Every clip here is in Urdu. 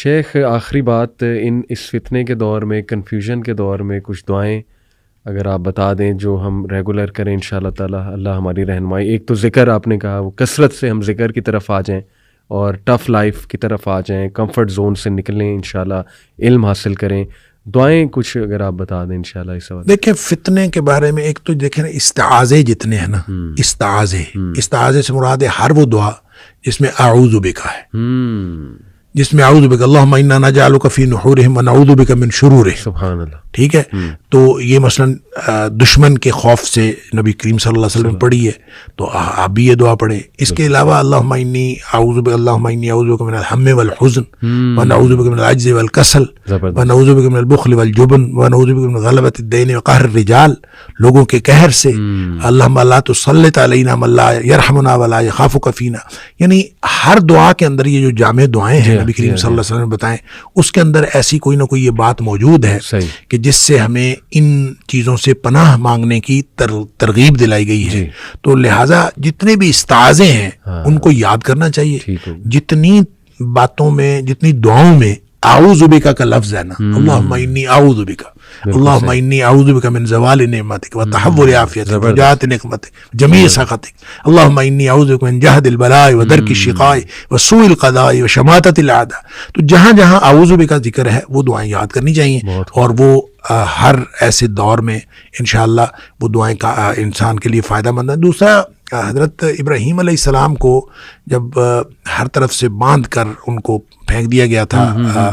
شیخ آخری بات، اس فتنے کے دور میں، کنفیوژن کے دور میں کچھ دعائیں اگر آپ بتا دیں جو ہم ریگولر کریں انشاءاللہ تعالی، اللہ ہماری رہنمائی. ایک تو ذکر آپ نے کہا، وہ کثرت سے ہم ذکر کی طرف آ جائیں اور ٹف لائف کی طرف آ جائیں، کمفرٹ زون سے نکلیں انشاءاللہ، علم حاصل کریں. دعائیں کچھ اگر آپ بتا دیں انشاءاللہ اس وقت. دیکھیں فتنے کے بارے میں ایک تو دیکھیں نا، استعاذے جتنے ہیں نا، استعاذے سے مراد ہے ہر وہ دعا جس میں اعوذ بک ہے، جس میں اعوذ بک اللہم انا نجعلک فی نحورہم ونعوذ بک من شرورہم. سبحان اللہ. ٹھیک ہے، تو یہ مثلا دشمن کے خوف سے نبی کریم صلی اللہ علیہ وسلم پڑھی ہے، تو آپ بھی یہ دعا پڑھیں. اس کے علاوہ اللہم انی اعوذ بک من الہم والحزن ونعوذ بک من العجز والکسل ونعوذ بک من البخل والجبن ونعوذ بک من غلبۃ الدین وقہر الرجال، لوگوں کے قہر سے. اللہم لا تسلط علینا من لا یرحمنا ولا یخافک فینا. یعنی ہر دعا کے اندر یہ جو جامع دعائیں ہیں نبی کریم صلی اللہ علیہ وسلم نے بتائیں، اس کے اندر ایسی کوئی نہ کوئی یہ بات موجود ہے کہ جس سے ہمیں ان چیزوں سے پناہ مانگنے کی ترغیب دلائی گئی ہے. تو لہٰذا جتنے بھی استعاذے ہیں ان کو یاد کرنا چاہیے. جتنی باتوں میں، جتنی دعاؤں میں اعوذ بک کا لفظ ہے نا، اللہم انی اعوذ بک، اللہم انی اعوذ بک من زوال نعمتک وتحول عافیتک وجاعت نقمتک جمیع سخطک، اللہم انی اعوذ بک من جہد البلاء ودرک الشقاء وسوء القضاء وشماتۃ الاعداء. تو جہاں جہاں اعوذ بک کا ذکر ہے وہ دعائیں یاد کرنی چاہیے، اور وہ ہر ایسے دور میں انشاءاللہ وہ دعائیں کا انسان کے لیے فائدہ مند ہیں. دوسرا، حضرت ابراہیم علیہ السلام کو جب ہر طرف سے باندھ کر ان کو پھینک دیا گیا تھا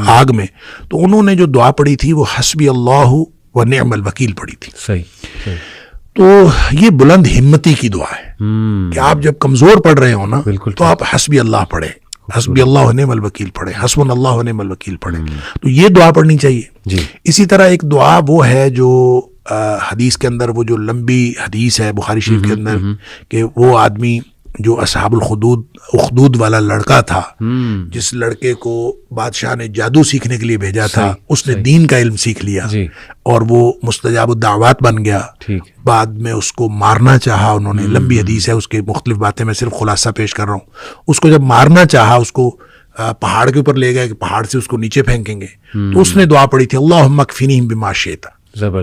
آگ میں، تو انہوں نے جو دعا پڑھی تھی وہ حسبی اللہ و نعم الوکیل پڑھی تھی. صحیح. تو یہ بلند ہمتی کی دعا ہے کہ آپ جب کمزور پڑھ رہے ہو نا تو آپ حسبی اللہ پڑھیں، حسبی اللہ و نعم الوکیل پڑھیں، حسبنا اللہ و نعم الوکیل پڑھیں. تو یہ دعا پڑھنی چاہیے. اسی طرح ایک دعا وہ ہے جو حدیث کے اندر، وہ جو لمبی حدیث ہے بخاری شریف کے اندر، کہ وہ آدمی جو اصحاب اخدود والا لڑکا تھا، جس لڑکے کو بادشاہ نے جادو سیکھنے کے لیے بھیجا تھا، اس نے دین کا علم سیکھ لیا اور وہ مستجاب الدعوات بن گیا. بعد میں اس کو مارنا چاہا انہوں نے، لمبی حدیث ہے، اس کے مختلف باتیں میں صرف خلاصہ پیش کر رہا ہوں. اس کو جب مارنا چاہا، اس کو پہاڑ کے اوپر لے گئے کہ پہاڑ سے اس کو نیچے پھینکیں گے، تو اس نے دعا پڑھی تھی اللہم اکفینیہم بما شئت،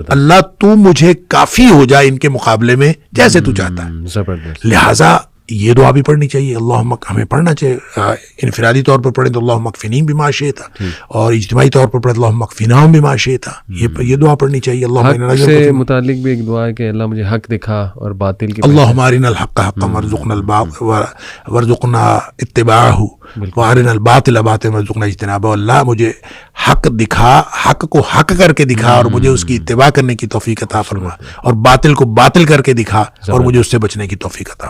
اللہ تو مجھے کافی ہو جائے ان کے مقابلے میں جیسے تو چاہتا ہے. لہٰذا یہ دعا بھی پڑھنی چاہیے. اللہم، ہمیں پڑھنا چاہیے انفرادی طور پر پڑھیں تو اللہم اکفینیہم بما شئت، اور اجتماعی طور پر پڑھیں اللہم اکفیناہم بما شئت. یہ دعا پڑھنی چاہیے. حق سے متعلق بھی ایک دعا ہے کہ اللہ مجھے حق دکھا اور باطل کی، اللہم ارنا الحق حقا وارزقنا اتباعہ وارنا الباطل باطلا وارزقنا اجتنابہ. اللہ مجھے حق دکھا، حق کو حق کر کے دکھا اور مجھے اس کی اتباع کرنے کی توفیق عطا فرما، اور باطل کو باطل کر کے دکھا اور مجھے اس سے بچنے کی توفیق عطا.